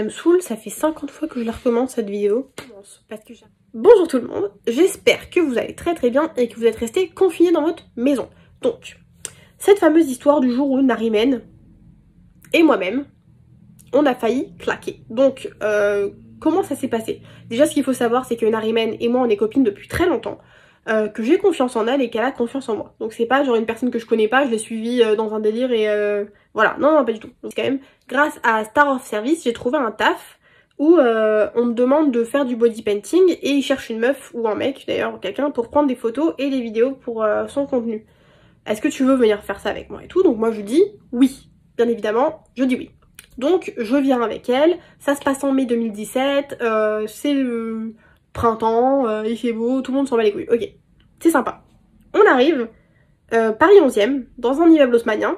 ça me saoule, ça fait 50 fois que je la recommence cette vidéo. Bonjour tout le monde, j'espère que vous allez très bien et que vous êtes restés confinés dans votre maison. Donc, cette fameuse histoire du jour où Narimen et moi-même, on a failli claquer. Donc, comment ça s'est passé? Déjà, ce qu'il faut savoir, c'est que Narimen et moi, on est copines depuis très longtemps. Que j'ai confiance en elle et qu'elle a confiance en moi. Donc c'est pas genre une personne que je connais pas, je l'ai suivie dans un délire et voilà. Non, pas du tout. Donc quand même, grâce à Star of Service, j'ai trouvé un taf où on me demande de faire du body painting et ils cherchent une meuf ou un mec d'ailleurs, quelqu'un pour prendre des photos et des vidéos pour son contenu. Est-ce que tu veux venir faire ça avec moi et tout? Donc moi je dis oui. Bien évidemment, je dis oui. Donc je viens avec elle, ça se passe en mai 2017, c'est le printemps, il fait beau, tout le monde s'en bat les couilles, ok, c'est sympa. On arrive, Paris 11e, dans un immeuble haussmannien,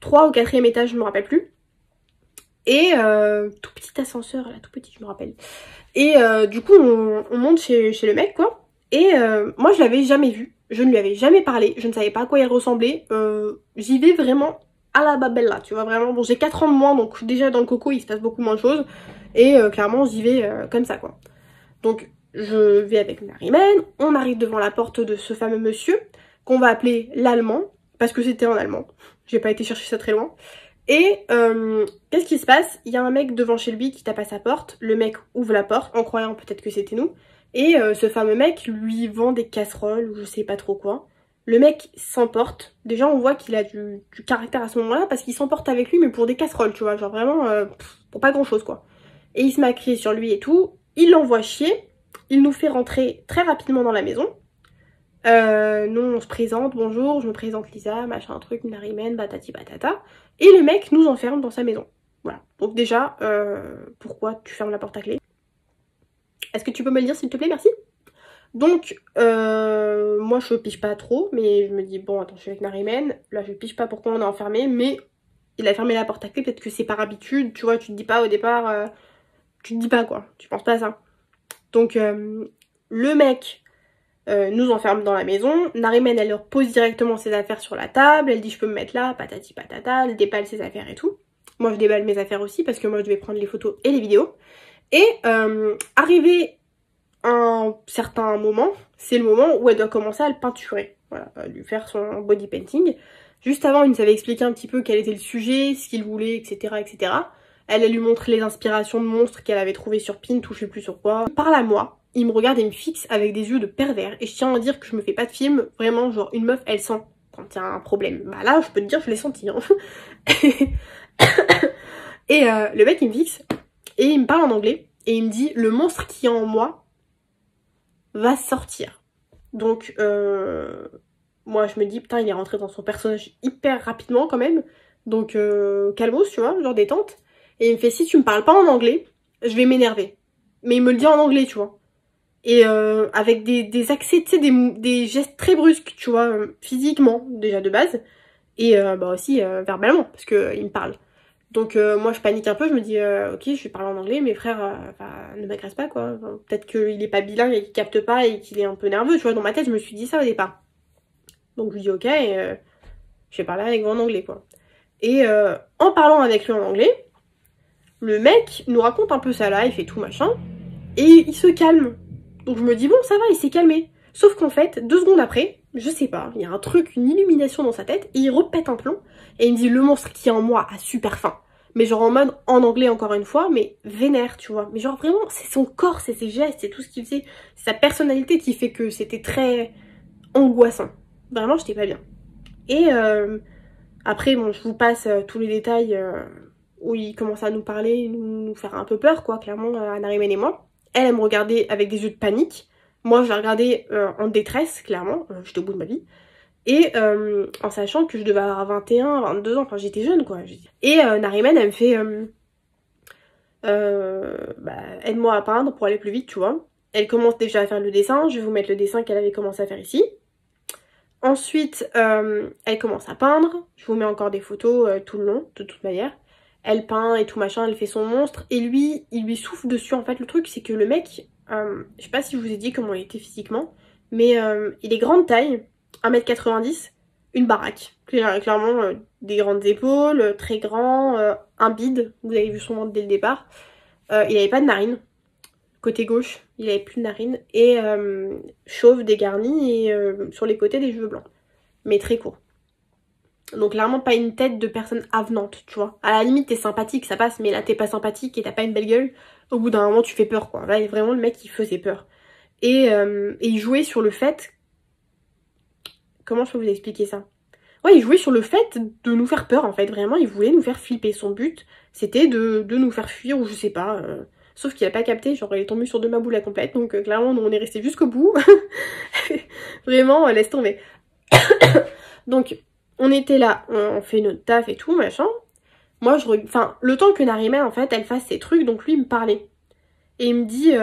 3 ou 4e étage, je me rappelle plus, et tout petit ascenseur, là, tout petit, je me rappelle. Et du coup, on monte chez le mec, quoi, et moi je l'avais jamais vu, je ne lui avais jamais parlé, je ne savais pas à quoi il ressemblait, j'y vais vraiment à la babella, tu vois, vraiment, bon j'ai 4 ans de moins, donc déjà dans le coco il se passe beaucoup moins de choses, et clairement j'y vais comme ça, quoi. Donc je vais avec Narimen, on arrive devant la porte de ce fameux monsieur, qu'on va appeler l'allemand, parce que c'était en allemand, j'ai pas été chercher ça très loin, et qu'est-ce qui se passe? Il y a un mec devant chez lui qui tape à sa porte, le mec ouvre la porte, en croyant peut-être que c'était nous, et ce fameux mec lui vend des casseroles, ou je sais pas trop quoi. Le mec s'emporte, déjà on voit qu'il a du caractère à ce moment-là, parce qu'il s'emporte avec lui, mais pour des casseroles, tu vois, genre vraiment, pour pas grand-chose, quoi. Et il se met à crier sur lui et tout, il l'envoie chier, il nous fait rentrer très rapidement dans la maison. Nous on se présente, bonjour, je me présente Lisa, machin truc, Narimen, batati patata. Et le mec nous enferme dans sa maison. Voilà. Donc déjà, pourquoi tu fermes la porte à clé? Est-ce que tu peux me le dire s'il te plaît, merci? Donc, moi je pige pas trop, mais je me dis, bon attends, je suis avec Narimen, là je pige pas pourquoi on est enfermé, mais il a fermé la porte à clé, peut-être que c'est par habitude, tu vois, tu te dis pas au départ, tu te dis pas quoi, tu penses pas à ça. Donc le mec nous enferme dans la maison, Narimen elle leur pose directement ses affaires sur la table, elle dit je peux me mettre là, patati patata, elle déballe ses affaires et tout. Moi je déballe mes affaires aussi parce que moi je vais prendre les photos et les vidéos. Et arrivé un certain moment, c'est le moment où elle doit commencer à le peinturer, voilà, lui faire son body painting. Juste avant, il nous avait expliqué un petit peu quel était le sujet, ce qu'il voulait, etc., etc. Elle lui montre les inspirations de monstres qu'elle avait trouvées sur Pint ou je sais plus sur quoi. Il parle à moi, il me regarde et me fixe avec des yeux de pervers. Et je tiens à dire que je me fais pas de film, vraiment, genre une meuf, elle sent quand il y a un problème. Bah là, je peux te dire, je l'ai senti. Hein. Et le mec, il me fixe et il me parle en anglais et il me dit le monstre qui est en moi va sortir. Donc moi je me dis putain il est rentré dans son personnage hyper rapidement quand même. Donc calmos tu vois, genre détente. Et il me fait si tu me parles pas en anglais, je vais m'énerver. Mais il me le dit en anglais tu vois. Et avec des accès, tu sais, des gestes très brusques, tu vois, physiquement déjà de base. Et bah aussi verbalement, parce que il me parle. Donc moi je panique un peu, je me dis ok je vais parler en anglais mais frère ne m'agresse pas quoi, enfin, peut-être qu'il est pas bilingue et qu'il capte pas et qu'il est un peu nerveux tu vois, dans ma tête je me suis dit ça au départ. Donc je lui dis ok et je vais parler avec vous en anglais quoi. Et en parlant avec lui en anglais, le mec nous raconte un peu sa life et tout machin et il se calme. Donc je me dis bon ça va il s'est calmé. Sauf qu'en fait 2 secondes après, je sais pas, il y a un truc, une illumination dans sa tête et il repète un plomb et il me dit le monstre qui est en moi a super faim. Mais genre en mode, en anglais encore une fois, mais vénère, tu vois. Mais genre vraiment, c'est son corps, c'est ses gestes, c'est tout ce qu'il faisait. C'est sa personnalité qui fait que c'était très angoissant. Vraiment, j'étais pas bien. Et après, bon, je vous passe tous les détails où il commence à nous parler, nous faire un peu peur, quoi, clairement, Narimen et moi. Elle me regardait avec des yeux de panique. Moi, je la regardais en détresse, clairement. J'étais au bout de ma vie. Et en sachant que je devais avoir 21, 22 ans, enfin j'étais jeune quoi. Et Narimen elle me fait aide-moi à peindre pour aller plus vite tu vois. Elle commence déjà à faire le dessin, je vais vous mettre le dessin qu'elle avait commencé à faire ici. Ensuite elle commence à peindre, je vous mets encore des photos tout le long de toute manière. Elle peint et tout machin, elle fait son monstre et lui il lui souffle dessus en fait. Le truc c'est que le mec, je sais pas si je vous ai dit comment il était physiquement, mais il est grande taille, 1m90, une baraque. Clairement, des grandes épaules, très grand, un bide, vous avez vu son ventre dès le départ. Il avait pas de narine. Côté gauche, il avait plus de narine. Et chauve, dégarni et sur les côtés des cheveux blancs. Mais très court. Donc clairement pas une tête de personne avenante, tu vois. À la limite t'es sympathique, ça passe, mais là t'es pas sympathique et t'as pas une belle gueule. Au bout d'un moment tu fais peur quoi. Là vraiment le mec il faisait peur. Et il jouait sur le fait... Comment je peux vous expliquer ça? Ouais, il jouait sur le fait de nous faire peur en fait, vraiment il voulait nous faire flipper. Son but c'était de nous faire fuir ou je sais pas. Sauf qu'il a pas capté, genre il est tombé sur de ma boule à complète, donc clairement nous, on est resté jusqu'au bout. Vraiment, laisse tomber. Donc on était là, on fait notre taf et tout, machin. Moi, enfin, le temps que Narima, en fait, elle fasse ses trucs, donc lui, il me parlait. Et il me dit...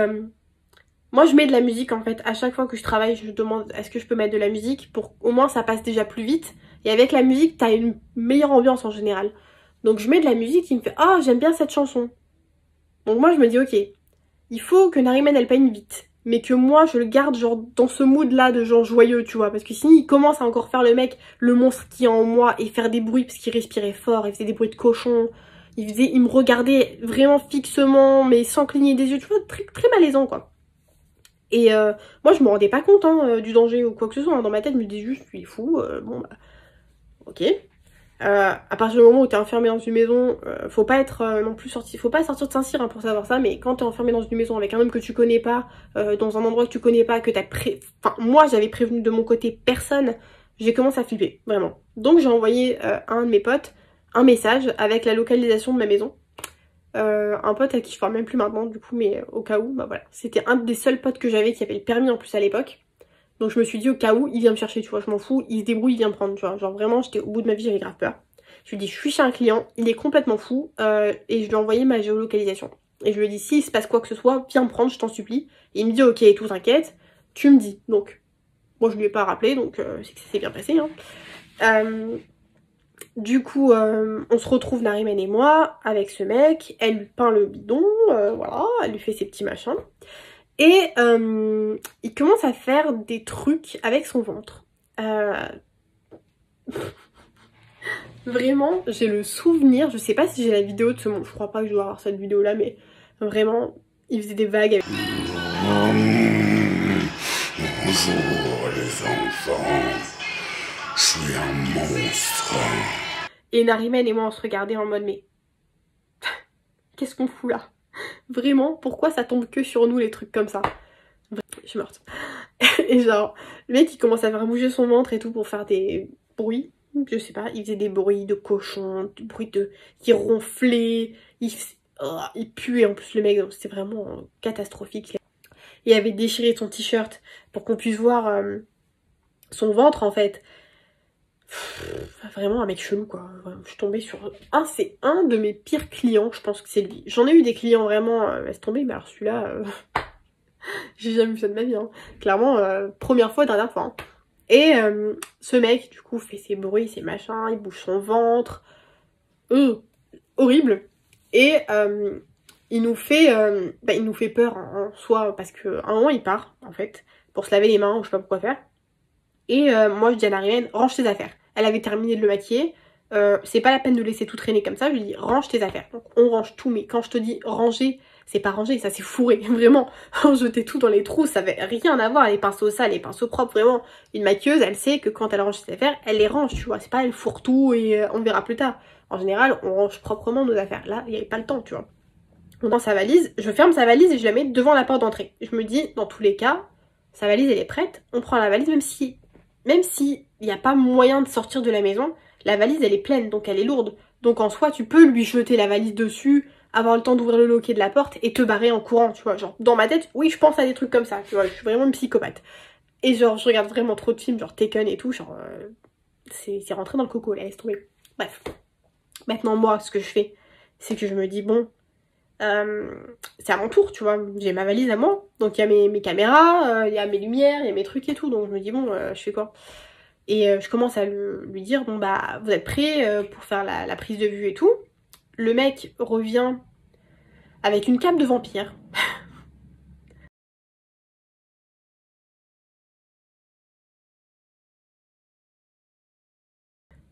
Moi, je mets de la musique, en fait. À chaque fois que je travaille, je demande est-ce que je peux mettre de la musique pour au moins ça passe déjà plus vite. Et avec la musique, t'as une meilleure ambiance en général. Donc je mets de la musique, il me fait ah, j'aime bien cette chanson. Donc moi, je me dis ok, il faut que Nariman, elle peigne vite. Mais que moi, je le garde genre dans ce mood-là de genre joyeux, tu vois. Parce que sinon, il commence à encore faire le mec, le monstre qui est en moi, et faire des bruits parce qu'il respirait fort, il faisait des bruits de cochon. Il me regardait vraiment fixement, mais sans cligner des yeux, tu vois, très, très malaisant, quoi. Et moi, je me rendais pas compte hein, du danger ou quoi que ce soit. Hein. Dans ma tête, je me disais juste, tu es fou, bon bah, ok. À partir du moment où t'es enfermé dans une maison, faut pas être non plus sorti, faut pas sortir de Saint-Cyr hein, pour savoir ça, mais quand t'es enfermé dans une maison avec un homme que tu connais pas, dans un endroit que tu connais pas, que enfin moi j'avais prévenu de mon côté personne, j'ai commencé à flipper, vraiment. Donc j'ai envoyé à un de mes potes un message avec la localisation de ma maison. Un pote à qui je parle même plus maintenant du coup, mais au cas où, bah voilà. C'était un des seuls potes que j'avais qui avait le permis en plus à l'époque. Donc je me suis dit au cas où, il vient me chercher, tu vois, je m'en fous, il se débrouille, il vient me prendre, tu vois. Genre vraiment, j'étais au bout de ma vie, j'avais grave peur. Je lui dis, je suis chez un client, il est complètement fou, et je lui ai envoyé ma géolocalisation. Et je lui ai dit, s'il se passe quoi que ce soit, viens me prendre, je t'en supplie. Et il me dit, ok, tout t'inquiète, tu me dis. Donc, moi je lui ai pas rappelé, donc c'est que ça s'est bien passé, hein. Du coup, on se retrouve Nariman et moi avec ce mec, elle lui peint le bidon, voilà, elle lui fait ses petits machins. Et il commence à faire des trucs avec son ventre. Vraiment, j'ai le souvenir, je sais pas si j'ai la vidéo de ce moment, je crois pas que je dois avoir cette vidéo là, mais vraiment, il faisait des vagues avec... Bonjour les enfants, je suis un monstre. Et Nariman et moi on se regardait en mode mais... Qu'est-ce qu'on fout là? Vraiment, pourquoi ça tombe que sur nous les trucs comme ça? Je suis morte. Et genre, le mec il commence à faire bouger son ventre et tout pour faire des bruits. Je sais pas, il faisait des bruits de cochon, des bruits de... qui ronflait, il puait en plus le mec, donc c'était vraiment catastrophique. Il avait déchiré son t-shirt pour qu'on puisse voir son ventre en fait. Vraiment un mec chelou quoi. Je suis tombée sur... c'est un de mes pires clients, je pense que c'est lui. J'en ai eu des clients vraiment, laisse tomber, mais alors celui-là... j'ai jamais vu ça de ma vie, hein. Clairement, première fois, dernière fois. Hein. Et ce mec, du coup, fait ses bruits, ses machins, il bouge son ventre. Horrible. Et il nous fait peur en soi, parce qu'à un moment, il part, en fait, pour se laver les mains, ou je sais pas pourquoi faire. Et moi, je dis à Nariman, range tes affaires. Elle avait terminé de le maquiller. C'est pas la peine de laisser tout traîner comme ça. Je lui dis, range tes affaires. Donc, on range tout, mais quand je te dis ranger, c'est pas ranger, ça c'est fourré, vraiment. Jeter tout dans les trous, ça avait rien à voir. Les pinceaux sales, les pinceaux propres, vraiment. Une maquilleuse, elle sait que quand elle range ses affaires, elle les range, tu vois. C'est pas elle fourre tout et on verra plus tard. En général, on range proprement nos affaires. Là, il n'y avait pas le temps, tu vois. On dans sa valise, je ferme sa valise et je la mets devant la porte d'entrée. Je me dis, dans tous les cas, sa valise elle est prête, on prend la valise, même si il n'y a pas moyen de sortir de la maison, la valise elle est pleine, donc elle est lourde. Donc en soi, tu peux lui jeter la valise dessus, avoir le temps d'ouvrir le loquet de la porte et te barrer en courant, tu vois. Genre, dans ma tête, oui, je pense à des trucs comme ça, tu vois, je suis vraiment une psychopathe. Et genre, je regarde vraiment trop de films, genre Taken et tout, genre, c'est rentré dans le coco, là, laisse tomber. Bref. Maintenant, moi, ce que je fais, c'est que je me dis, bon, c'est à mon tour, tu vois, j'ai ma valise à moi, donc il y a mes caméras, il y a mes lumières, il y a mes trucs et tout, donc je me dis bon, je fais quoi? Et je commence à lui dire, bon bah, vous êtes prêts pour faire la prise de vue et tout. Le mec revient avec une cape de vampire.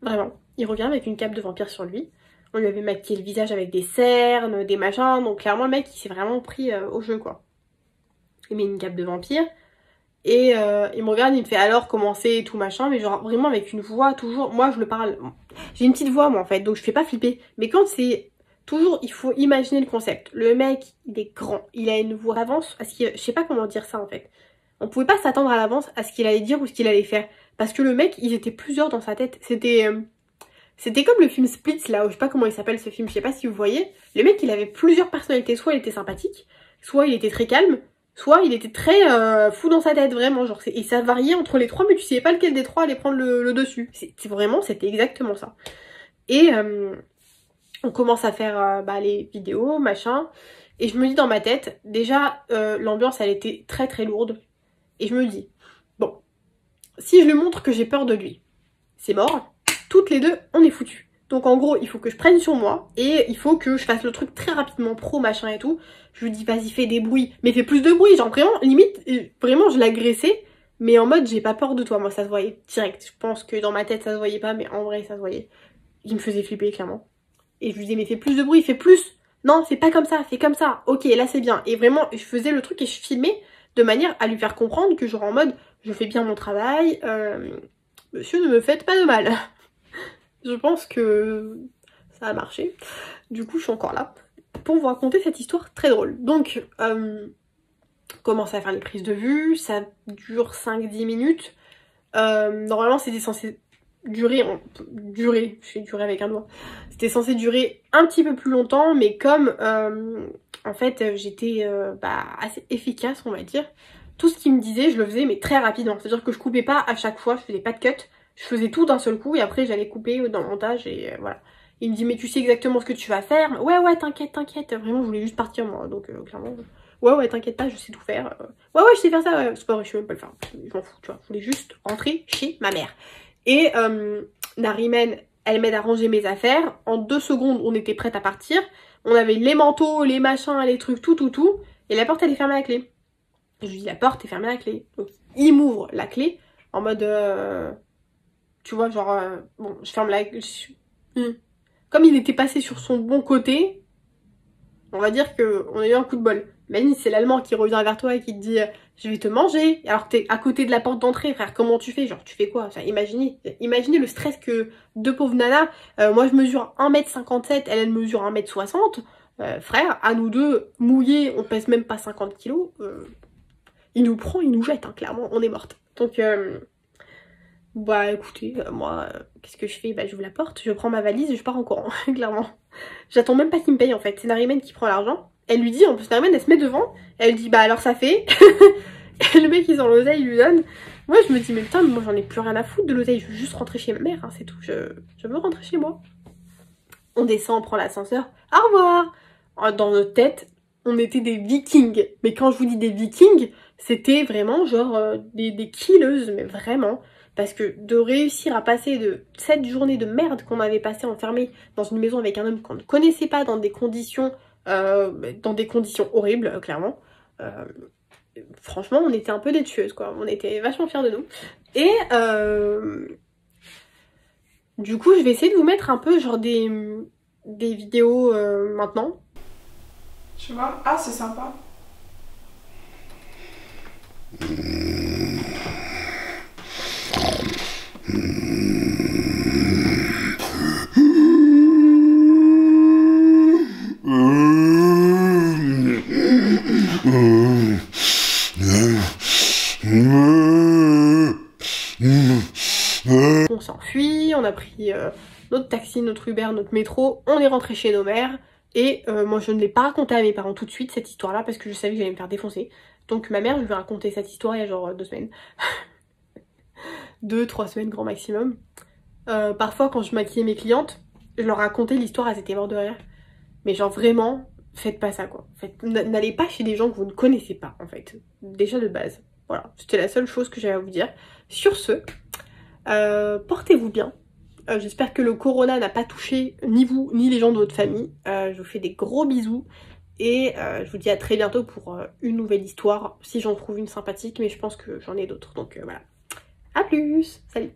Vraiment, il revient avec une cape de vampire sur lui. On lui avait maquillé le visage avec des cernes, des machins. Donc clairement le mec il s'est vraiment pris au jeu quoi. Il met une cape de vampire. Et il me regarde, il me fait alors commencer et tout machin. Mais genre vraiment avec une voix toujours... Moi je le parle... J'ai une petite voix moi en fait. Donc je fais pas flipper. Mais quand c'est... Toujours, il faut imaginer le concept. Le mec, il est grand. Il a une voix d'avance. Je sais pas comment dire ça en fait. On pouvait pas s'attendre à l'avance à ce qu'il allait dire ou ce qu'il allait faire. Parce que le mec, ils étaient plusieurs dans sa tête. C'était comme le film Split là, où je sais pas comment il s'appelle ce film, je sais pas si vous voyez. Le mec, il avait plusieurs personnalités. Soit il était sympathique, soit il était très calme, soit il était très fou dans sa tête, vraiment. Genre, et ça variait entre les trois, mais tu savais pas lequel des trois allait prendre le dessus. C'était exactement ça. Et on commence à faire les vidéos, machin. Et je me dis dans ma tête, déjà, l'ambiance, elle était très très lourde. Et je me dis, bon, si je lui montre que j'ai peur de lui, c'est mort. Toutes les deux, on est foutus. Donc en gros, il faut que je prenne sur moi. Et il faut que je fasse le truc très rapidement, pro, machin et tout. Je lui dis, vas-y, fais des bruits. Mais fais plus de bruit, genre vraiment, limite, vraiment, je l'agressais. Mais en mode, j'ai pas peur de toi. Moi, ça se voyait direct. Je pense que dans ma tête, ça se voyait pas, mais en vrai, ça se voyait. Il me faisait flipper, clairement. Et je lui disais, mais fais plus de bruit, fais plus. Non, fais pas comme ça, fais comme ça. Ok, là, c'est bien. Et vraiment, je faisais le truc et je filmais de manière à lui faire comprendre que genre en mode, je fais bien mon travail, monsieur, ne me faites pas de mal. Je pense que ça a marché. Du coup, je suis encore là pour vous raconter cette histoire très drôle. Donc, on commence à faire les prises de vue, ça dure 5-10 minutes. Normalement, c'était censé durer, je fais durer avec un doigt. C'était censé durer un petit peu plus longtemps, mais comme en fait j'étais assez efficace, on va dire, tout ce qu'il me disait, je le faisais mais très rapidement. C'est-à-dire que je coupais pas à chaque fois, je faisais pas de cut, je faisais tout d'un seul coup et après j'allais couper dans le montage et voilà. Il me dit mais tu sais exactement ce que tu vas faire. Ouais t'inquiète, vraiment je voulais juste partir moi, donc clairement ouais t'inquiète pas, je sais tout faire. Ouais je sais faire ça, ouais. C'est pas vrai, je sais même pas le faire, je m'en fous, tu vois, je voulais juste rentrer chez ma mère. Et Narimen, elle m'aide à ranger mes affaires. En 2 secondes, on était prête à partir. On avait les manteaux, les machins, les trucs, tout. Et la porte, elle est fermée à la clé. Je lui dis, la porte est fermée à la clé. Donc, il m'ouvre la clé en mode... tu vois, genre... bon, je ferme la... Comme il était passé sur son bon côté, on va dire qu'on a eu un coup de bol. Imagine, c'est l'allemand qui revient vers toi et qui te dit je vais te manger, alors que t'es à côté de la porte d'entrée, frère, comment tu fais? Genre, tu fais quoi? Enfin, imaginez le stress que deux pauvres nanas, moi je mesure 1m57, elle mesure 1m60, frère, à nous deux, mouillés, on pèse même pas 50 kilos, il nous prend, il nous jette, hein, clairement, on est morte. Donc, bah écoutez, moi, qu'est-ce que je fais? Bah j'ouvre la porte, je prends ma valise et je pars en courant, clairement. J'attends même pas qu'il me paye en fait, c'est Narimen qui prend l'argent. Elle lui dit, en plus Narimen elle se met devant, elle dit bah alors ça fait. Et le mec il sort l'oseille, il lui donne. Moi je me dis mais putain, moi j'en ai plus rien à foutre de l'oseille, je veux juste rentrer chez ma mère, hein, c'est tout, je veux rentrer chez moi. On descend, on prend l'ascenseur, au revoir. Dans notre tête, on était des vikings. Mais quand je vous dis des vikings, c'était vraiment genre des killeuses, mais vraiment. Parce que de réussir à passer de cette journée de merde qu'on avait passée enfermée dans une maison avec un homme qu'on ne connaissait pas dans des conditions horribles, clairement. Franchement, on était un peu des tueuses, quoi. On était vachement fiers de nous. Et du coup, je vais essayer de vous mettre un peu genre des vidéos maintenant. Tu vois? Ah, c'est sympa. On s'enfuit, on a pris notre taxi, notre Uber, notre métro, on est rentré chez nos mères. Et moi je ne l'ai pas raconté à mes parents tout de suite cette histoire là parce que je savais que j'allais me faire défoncer. Donc ma mère, je lui ai raconté cette histoire il y a genre 2 semaines. 2-3 semaines grand maximum. Parfois quand je maquillais mes clientes, je leur racontais l'histoire, elles étaient mortes de rire. Mais genre vraiment, faites pas ça quoi. N'allez pas chez des gens que vous ne connaissez pas en fait. Déjà de base. Voilà, c'était la seule chose que j'avais à vous dire. Sur ce, portez-vous bien. J'espère que le corona n'a pas touché ni vous ni les gens de votre famille. Je vous fais des gros bisous. Et je vous dis à très bientôt pour une nouvelle histoire. Si j'en trouve une sympathique, mais je pense que j'en ai d'autres. Donc voilà. A plus, salut.